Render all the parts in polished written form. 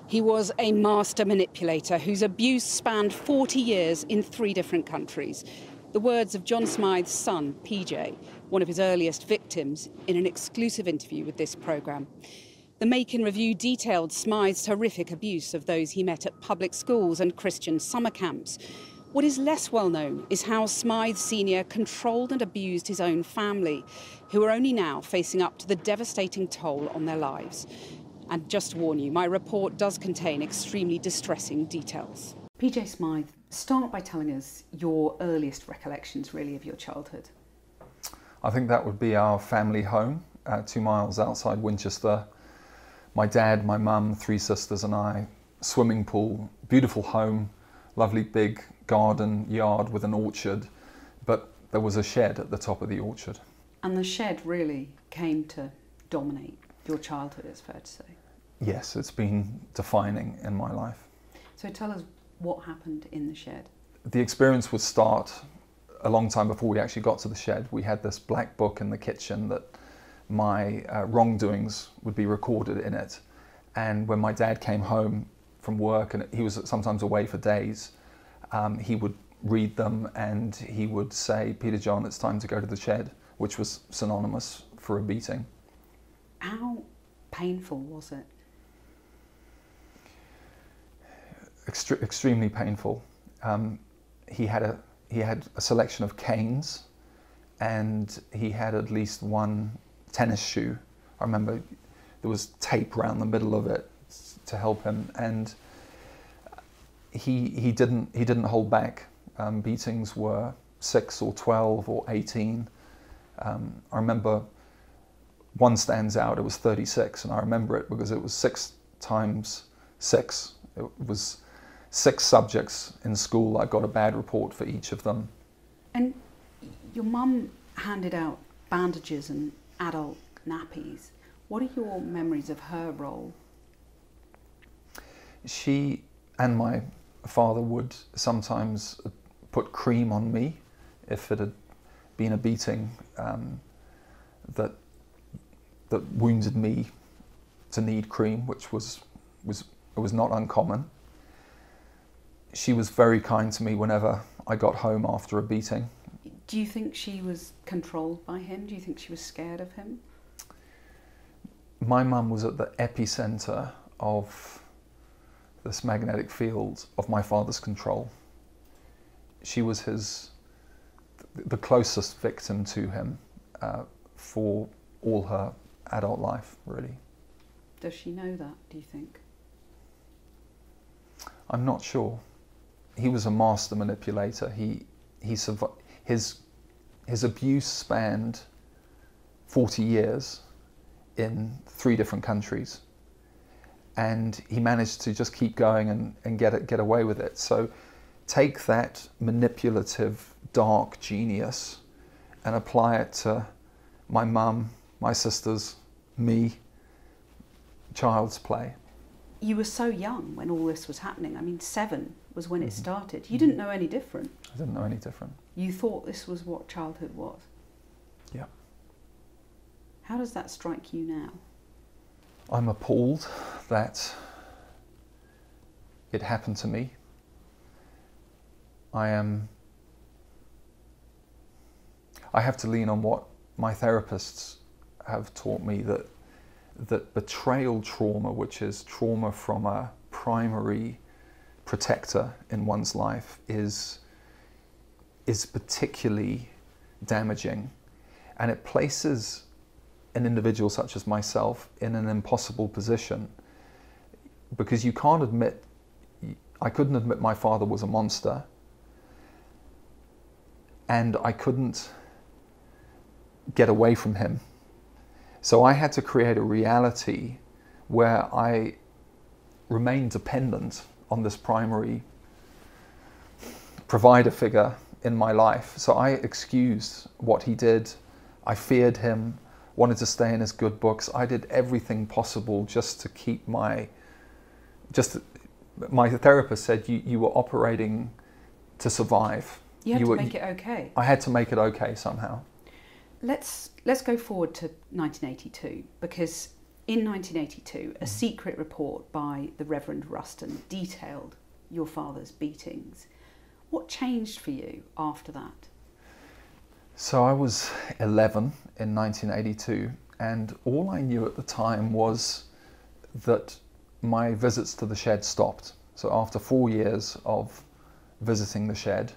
He was a master manipulator whose abuse spanned 40 years in 3 different countries. The words of John Smyth's son, PJ, one of his earliest victims, in an exclusive interview with this programme. The Makin review detailed Smyth's horrific abuse of those he met at public schools and Christian summer camps. What is less well known is how Smyth Sr. controlled and abused his own family, who are only now facing up to the devastating toll on their lives. And just to warn you, my report does contain extremely distressing details. PJ Smyth, start by telling us your earliest recollections, really, of your childhood. I think that would be our family home, 2 miles outside Winchester. My dad, my mum, 3 sisters and I, swimming pool, beautiful home, lovely big garden yard with an orchard, but there was a shed at the top of the orchard. And the shed really came to dominate your childhood, it's fair to say. Yes, it's been defining in my life. So tell us what happened in the shed. The experience would start a long time before we actually got to the shed. We had this black book in the kitchen that my wrongdoings would be recorded in it. And when my dad came home from work, and he was sometimes away for days, he would read them and he would say, "Peter John, it's time to go to the shed," which was synonymous for a beating. How painful was it? Extremely painful. He had a selection of canes, and he had at least 1 tennis shoe. I remember there was tape around the middle of it to help him, and he didn't hold back. Beatings were 6 or 12 or 18. I remember one stands out. It was 36, and I remember it because it was 6 times 6. It was 6 subjects in school. I got a bad report for each of them. And your mum handed out bandages and adult nappies. What are your memories of her role? She and my father would sometimes put cream on me if it had been a beating that wounded me to need cream, which was not uncommon. She was very kind to me whenever I got home after a beating. Do you think she was controlled by him? Do you think she was scared of him? My mum was at the epicenter of this magnetic field of my father's control. She was the closest victim to him for all her adult life, really. Does she know that, do you think? I'm not sure. He was a master manipulator. His abuse spanned 40 years in 3 different countries, and he managed to just keep going and get away with it. So take that manipulative, dark genius and apply it to my mum, my sisters, me. Child's play. You were so young when all this was happening. I mean, 7 was when it started. You didn't know any different. I didn't know any different. You thought this was what childhood was. Yeah. How does that strike you now? I'm appalled that it happened to me. I have to lean on what my therapists have taught me, that betrayal trauma, which is trauma from a primary protector in one's life, is particularly damaging, and it places an individual such as myself in an impossible position, because I couldn't admit my father was a monster, and I couldn't get away from him. So I had to create a reality where I remained dependent on this primary provider figure in my life. So I excused what he did. I feared him, wanted to stay in his good books. I did everything possible just to keep my therapist said you were operating to survive. You had to make it okay. I had to make it okay somehow. Let's go forward to 1982, because In 1982, a secret report by the Reverend Ruston detailed your father's beatings. What changed for you after that? So I was 11 in 1982, and all I knew at the time was that my visits to the shed stopped. So after 4 years of visiting the shed,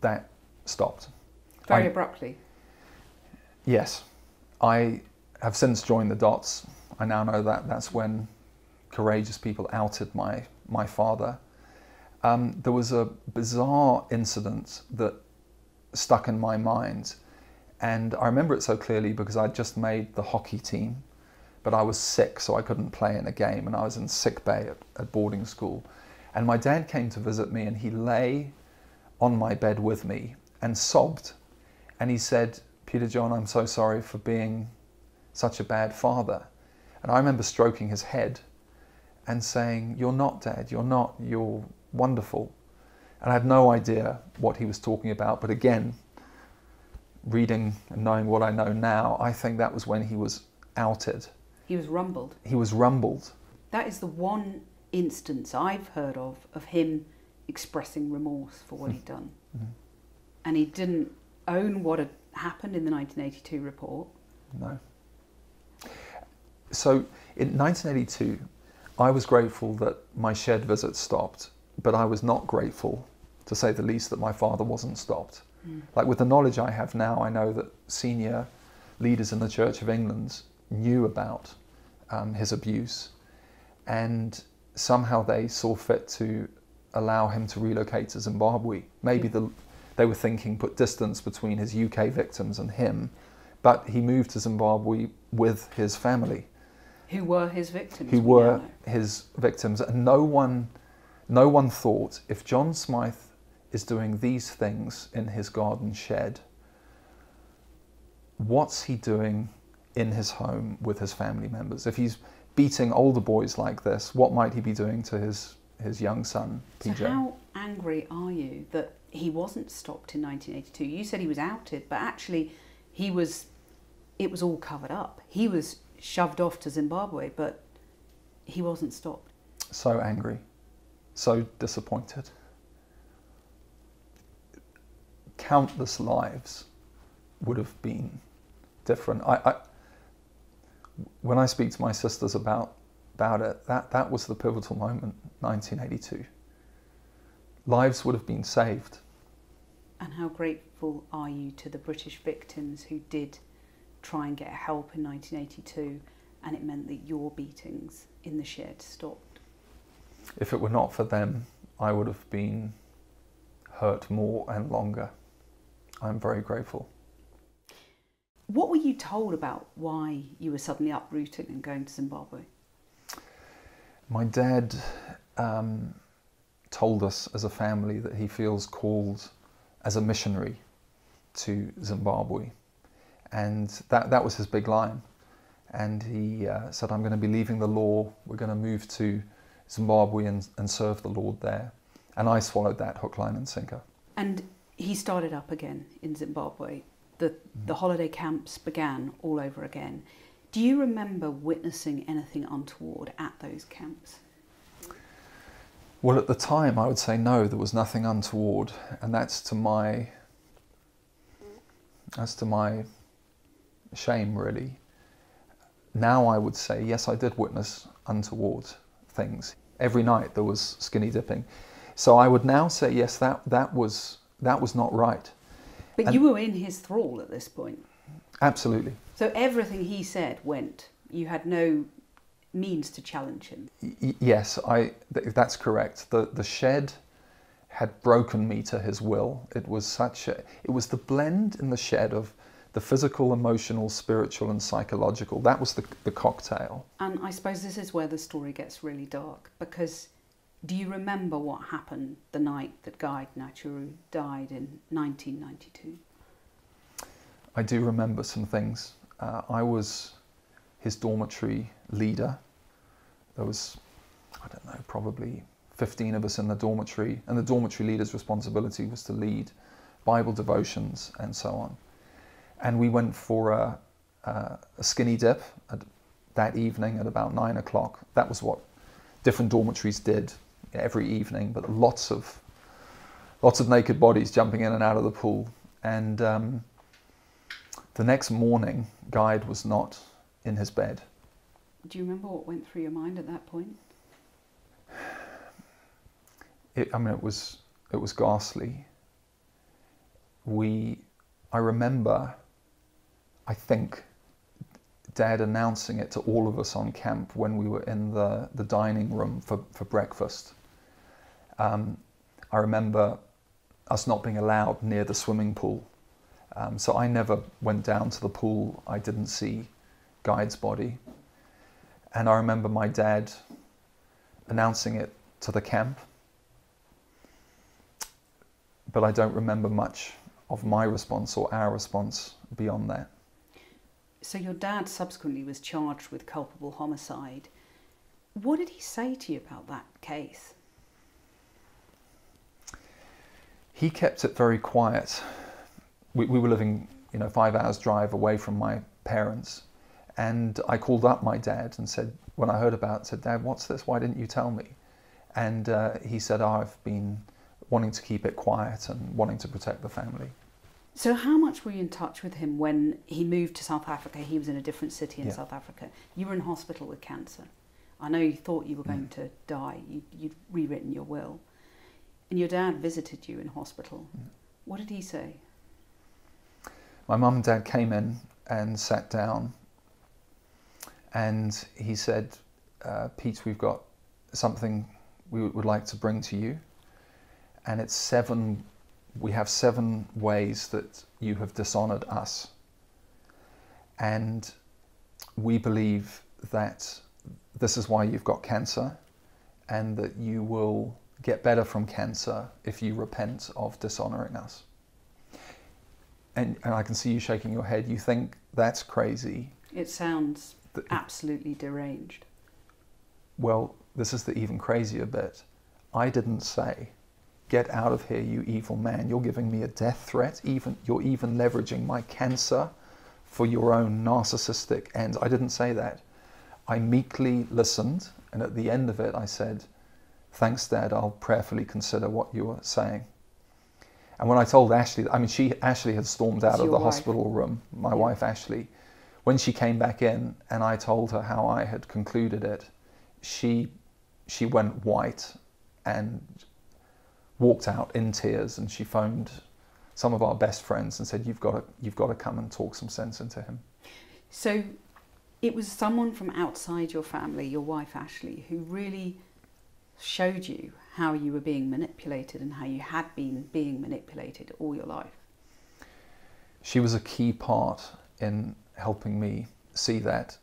that stopped. Very abruptly. Yes. I have since joined the dots. I now know that that's when courageous people outed my father. There was a bizarre incident that stuck in my mind, and I remember it so clearly because I'd just made the hockey team, but I was sick, so I couldn't play in a game, and I was in sick bay at boarding school. And my dad came to visit me, and he lay on my bed with me and sobbed, and he said, "Peter John, I'm so sorry for being such a bad father." And I remember stroking his head and saying, "You're not, Dad, you're not, you're wonderful." And I had no idea what he was talking about, but again, reading and knowing what I know now, I think that was when he was outed. He was rumbled. He was rumbled. That is the one instance I've heard of him expressing remorse for what he'd done. Mm-hmm. And he didn't own what had happened in the 1982 report. No. So in 1982, I was grateful that my shed visit stopped, but I was not grateful, to say the least, that my father wasn't stopped. Like, with the knowledge I have now, I know that senior leaders in the Church of England knew about his abuse, and somehow they saw fit to allow him to relocate to Zimbabwe. Maybe they were thinking put distance between his UK victims and him, but he moved to Zimbabwe with his family. Who were his victims? Who were his victims. And no one thought, if John Smyth is doing these things in his garden shed, what's he doing in his home with his family members? If he's beating older boys like this, what might he be doing to his young son, PJ? So how angry are you that he wasn't stopped in 1982? You said he was outed, but actually it was all covered up. He was shoved off to Zimbabwe, but he wasn't stopped. So angry, so disappointed. Countless lives would have been different. When I speak to my sisters about it, that was the pivotal moment, 1982. Lives would have been saved. And how grateful are you to the British victims who did try and get help in 1982, and it meant that your beatings in the shed stopped? If it were not for them, I would have been hurt more and longer. I'm very grateful. What were you told about why you were suddenly uprooting and going to Zimbabwe? My dad told us as a family that he feels called as a missionary to Zimbabwe. And that was his big line. And he said, "I'm going to be leaving the law. We're going to move to Zimbabwe and serve the Lord there." And I swallowed that hook, line and sinker. And he started up again in Zimbabwe. The holiday camps began all over again. Do you remember witnessing anything untoward at those camps? Well, at the time, I would say no, there was nothing untoward. And that's to my shame, really. Now I would say, yes, I did witness untoward things. Every night there was skinny dipping. So I would now say, yes, that was not right. But you were in his thrall at this point. Absolutely. So everything he said went. You had no means to challenge him. Yes, that's correct. The shed had broken me to his will. It was the blend in the shed of the physical, emotional, spiritual and psychological. That was the cocktail. And I suppose this is where the story gets really dark, because do you remember what happened the night that Guy Nachuru died in 1992? I do remember some things. I was his dormitory leader. There was, I don't know, probably 15 of us in the dormitory, and the dormitory leader's responsibility was to lead Bible devotions and so on. And we went for a skinny dip at that evening at about 9 o'clock. That was what different dormitories did every evening, but lots of naked bodies jumping in and out of the pool. And the next morning, Guide was not in his bed. Do you remember what went through your mind at that point? It was ghastly. I remember, I think, Dad announcing it to all of us on camp when we were in the dining room for breakfast. I remember us not being allowed near the swimming pool. So I never went down to the pool. I didn't see Guide's body. And I remember my dad announcing it to the camp. But I don't remember much of my response or our response beyond that. So your dad subsequently was charged with culpable homicide. What did he say to you about that case? He kept it very quiet. We were living, 5 hours drive away from my parents. And I called up my dad and said, when I heard about it, said, Dad, what's this? Why didn't you tell me? And he said, I've been wanting to keep it quiet and wanting to protect the family. So how much were you in touch with him when he moved to South Africa? He was in a different city in South Africa. You were in hospital with cancer. I know you thought you were going to die. You'd rewritten your will. And your dad visited you in hospital. What did he say? My mum and dad came in and sat down, and he said, Pete, we've got something we would like to bring to you. And we have 7 ways that you have dishonored us. And we believe that this is why you've got cancer, and that you will get better from cancer if you repent of dishonoring us. And I can see you shaking your head. You think that's crazy. It sounds absolutely deranged. Well, this is the even crazier bit. I didn't say, get out of here, you evil man. You're giving me a death threat. You're even leveraging my cancer for your own narcissistic ends. I didn't say that. I meekly listened, and at the end of it, I said, thanks, Dad, I'll prayerfully consider what you are saying. And when I told Ashley, Ashley had stormed out of the hospital room, my wife Ashley. When she came back in and I told her how I had concluded it, she went white and walked out in tears, and she phoned some of our best friends and said, you've got to come and talk some sense into him. So it was someone from outside your family, your wife Ashley, who really showed you how you were being manipulated and how you had been being manipulated all your life. She was a key part in helping me see that.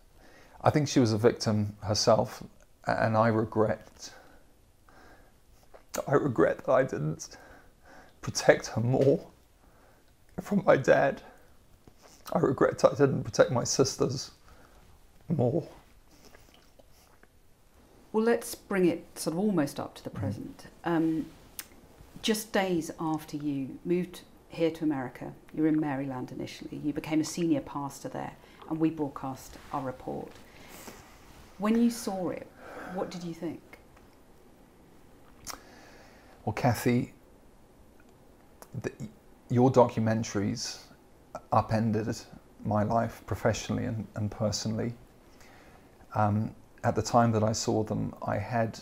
I think she was a victim herself, and I regret that I didn't protect her more from my dad. I regret that I didn't protect my sisters more. Well, let's bring it sort of almost up to the present. Just days after you moved here to America, you were in Maryland initially, you became a senior pastor there, and we broadcast our report. When you saw it, what did you think? Well, Kathy, your documentaries upended my life professionally and personally. At the time that I saw them, I had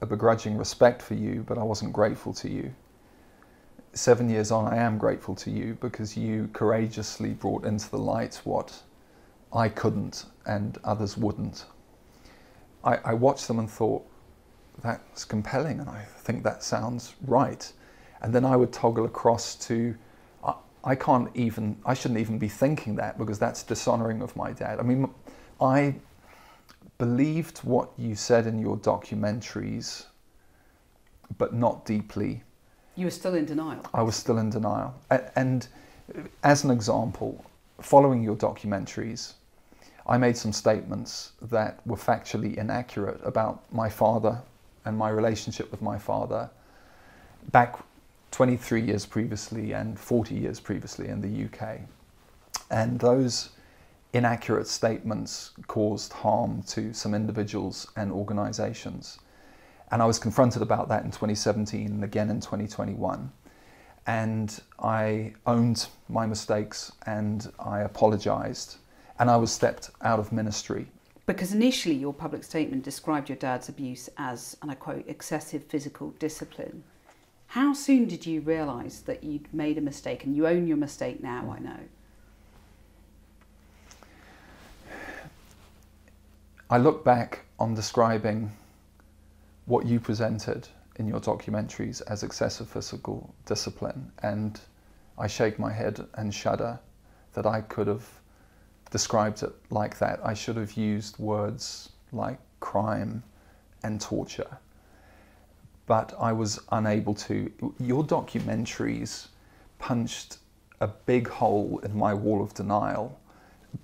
a begrudging respect for you, but I wasn't grateful to you. 7 years on, I am grateful to you because you courageously brought into the light what I couldn't and others wouldn't. I watched them and thought, that's compelling, and I think that sounds right. And then I would toggle across to, I shouldn't even be thinking that because that's dishonoring of my dad. I mean, I believed what you said in your documentaries, but not deeply. You were still in denial. I was still in denial. And as an example, following your documentaries, I made some statements that were factually inaccurate about my father and my relationship with my father back 23 years previously and 40 years previously in the UK. And those inaccurate statements caused harm to some individuals and organisations. And I was confronted about that in 2017 and again in 2021. And I owned my mistakes and I apologised, and I was stepped out of ministry. Because initially your public statement described your dad's abuse as, and I quote, excessive physical discipline. How soon did you realise that you'd made a mistake? And you own your mistake now, I know. I look back on describing what you presented in your documentaries as excessive physical discipline, and I shake my head and shudder that I could have described it like that. I should have used words like crime and torture, but I was unable to. Your documentaries punched a big hole in my wall of denial,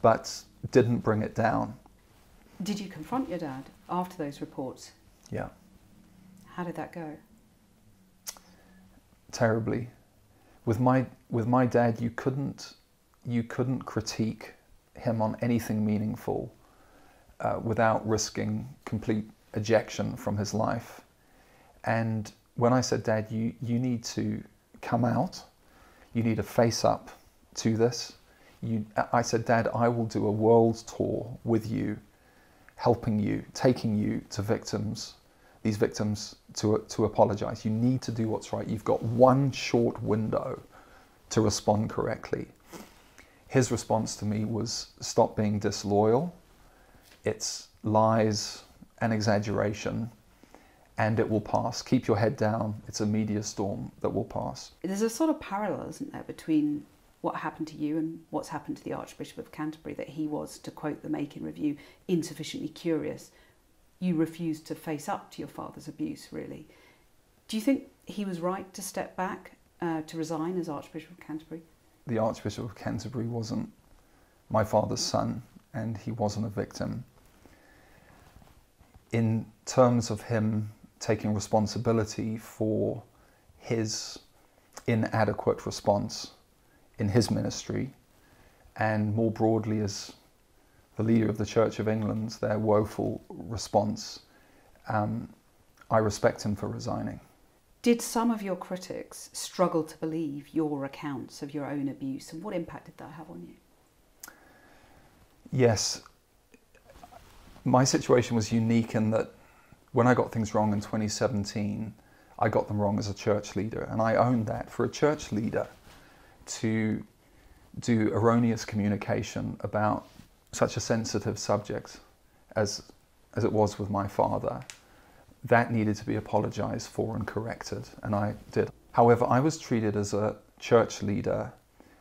but didn't bring it down. Did you confront your dad after those reports? Yeah. How did that go? Terribly. With my dad, you couldn't critique him on anything meaningful without risking complete ejection from his life. And when I said, Dad, you need to come out, you need to face up to this. I said, Dad, I will do a world tour with you, helping you, taking you to these victims to apologise. You need to do what's right. You've got one short window to respond correctly. His response to me was, stop being disloyal. It's lies and exaggeration, and it will pass. Keep your head down. It's a media storm that will pass. There's a sort of parallel, isn't there, between what happened to you and what's happened to the Archbishop of Canterbury, that he was, to quote the Makin review, insufficiently curious. You refused to face up to your father's abuse, really. Do you think he was right to step back, to resign as Archbishop of Canterbury? The Archbishop of Canterbury wasn't my father's son, and he wasn't a victim. In terms of him taking responsibility for his inadequate response in his ministry, and more broadly as the leader of the Church of England, their woeful response, I respect him for resigning. Did some of your critics struggle to believe your accounts of your own abuse, and what impact did that have on you? Yes. My situation was unique in that when I got things wrong in 2017, I got them wrong as a church leader, and I owned that. For a church leader to do erroneous communication about such a sensitive subject as it was with my father, that needed to be apologised for and corrected, and I did. However, I was treated as a church leader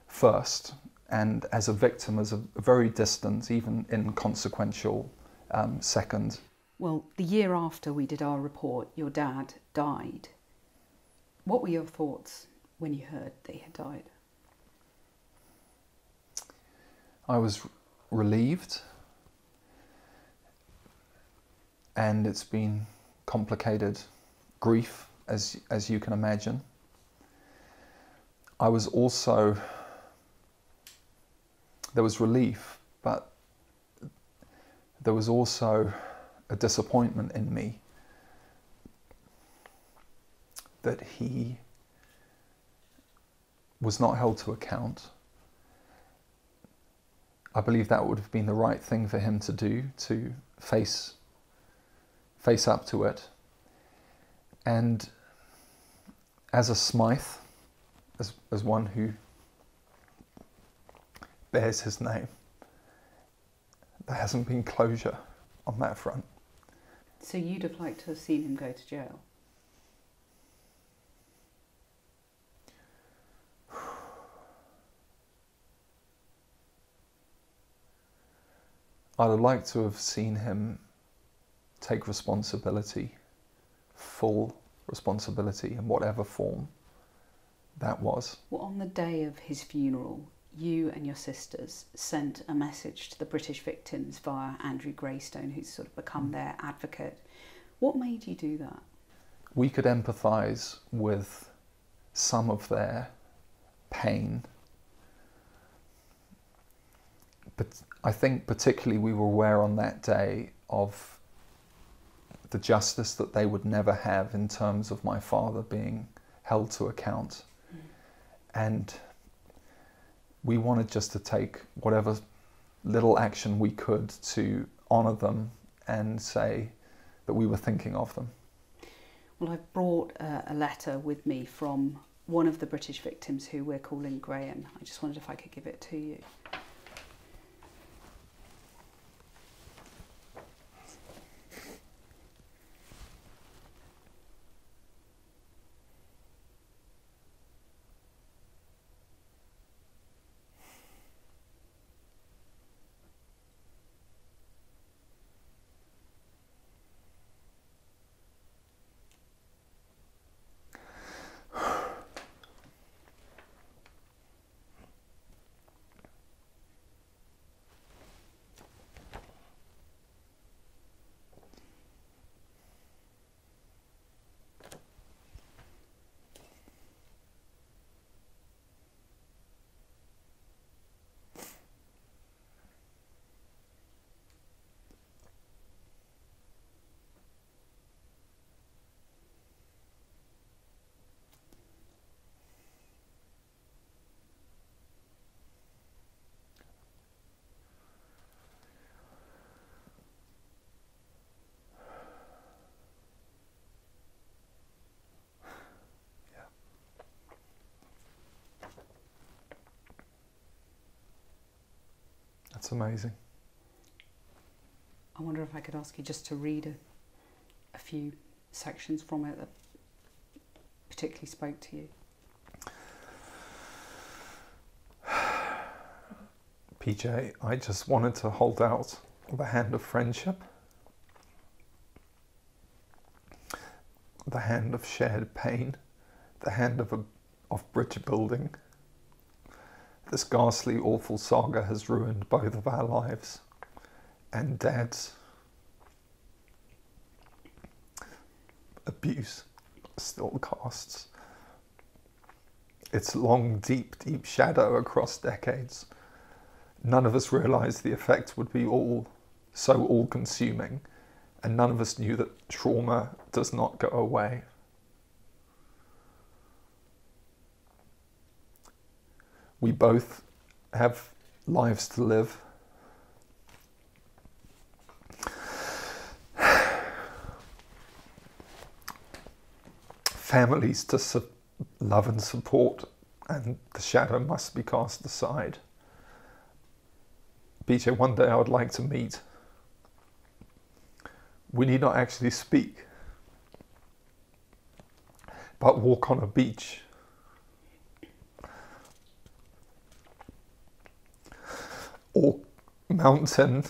first, and as a victim as a very distant, even inconsequential second. Well, the year after we did our report, your dad died. What were your thoughts when you heard that he had died? I was relieved, and it's been complicated grief, as you can imagine. I was also, there was relief, but there was also a disappointment in me that he was not held to account. I believe that would have been the right thing for him to do, to face up to it. And as a Smyth, as one who bears his name, there hasn't been closure on that front. So you'd have liked to have seen him go to jail? I'd have liked to have seen him take responsibility, full responsibility, in whatever form that was. Well, on the day of his funeral, you and your sisters sent a message to the British victims via Andrew Greystone, who's sort of become their advocate. What made you do that? We could empathise with some of their pain, but I think particularly we were aware on that day of the justice that they would never have in terms of my father being held to account. And we wanted just to take whatever little action we could to honour them and say that we were thinking of them. Well, I've brought a letter with me from one of the British victims who we're calling Graham. I just wondered if I could give it to you. That's amazing. I wonder if I could ask you just to read a few sections from it that particularly spoke to you. PJ, I just wanted to hold out the hand of friendship, the hand of shared pain, the hand of bridge building. This ghastly, awful saga has ruined both of our lives, and Dad's abuse still casts its long, deep, deep shadow across decades. None of us realised the effect would be so all-consuming, and none of us knew that trauma does not go away. We both have lives to live. Families to love and support, and the shadow must be cast aside. BJ, one day I would like to meet. We need not actually speak, but walk on a beach. Or mountain,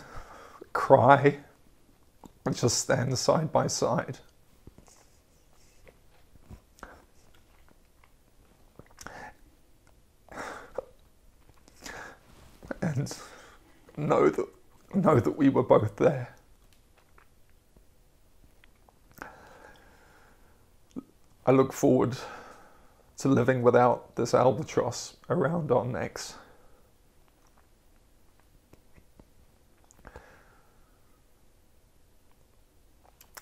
cry, and just stand side by side. And know that we were both there. I look forward to living without this albatross around our necks.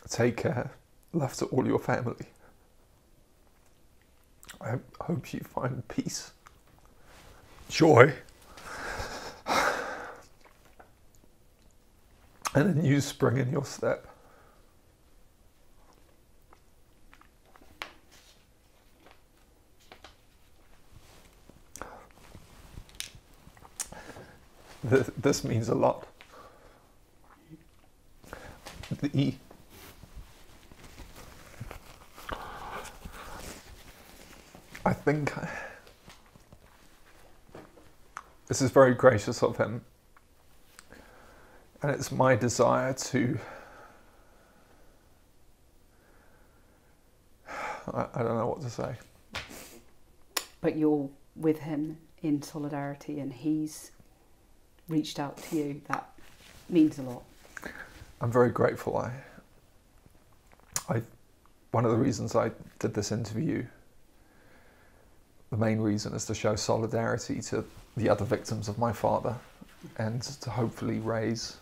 Take care. Love to all your family. I hope you find peace, joy, and a new spring in your step. This means a lot. I think this is very gracious of him, and it's my desire to, I don't know what to say. But you're with him in solidarity, and he's reached out to you. That means a lot. I'm very grateful. One of the reasons I did this interview, the main reason, is to show solidarity to the other victims of my father, and to hopefully raise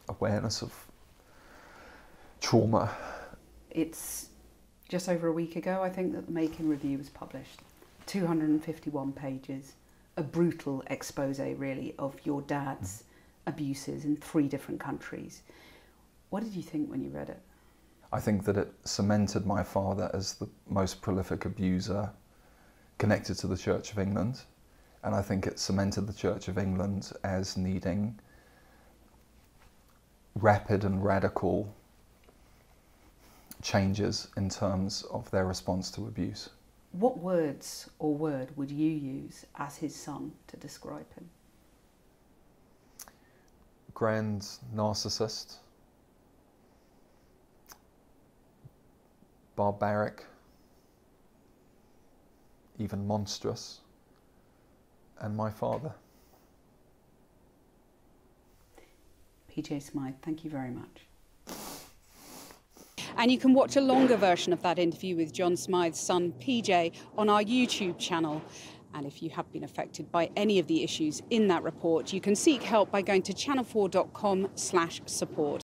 awareness of trauma. It's just over a week ago, I think, that the Makin review was published. 251 pages, a brutal expose, really, of your dad's abuses in 3 different countries. What did you think when you read it? I think that it cemented my father as the most prolific abuser connected to the Church of England, and I think it cemented the Church of England as needing rapid and radical changes in terms of their response to abuse. What words or word would you use as his son to describe him? Grand narcissist, barbaric, even monstrous, and my father. PJ Smyth, thank you very much. And you can watch a longer version of that interview with John Smyth's son, PJ, on our YouTube channel. And if you have been affected by any of the issues in that report, you can seek help by going to channel4.com/support.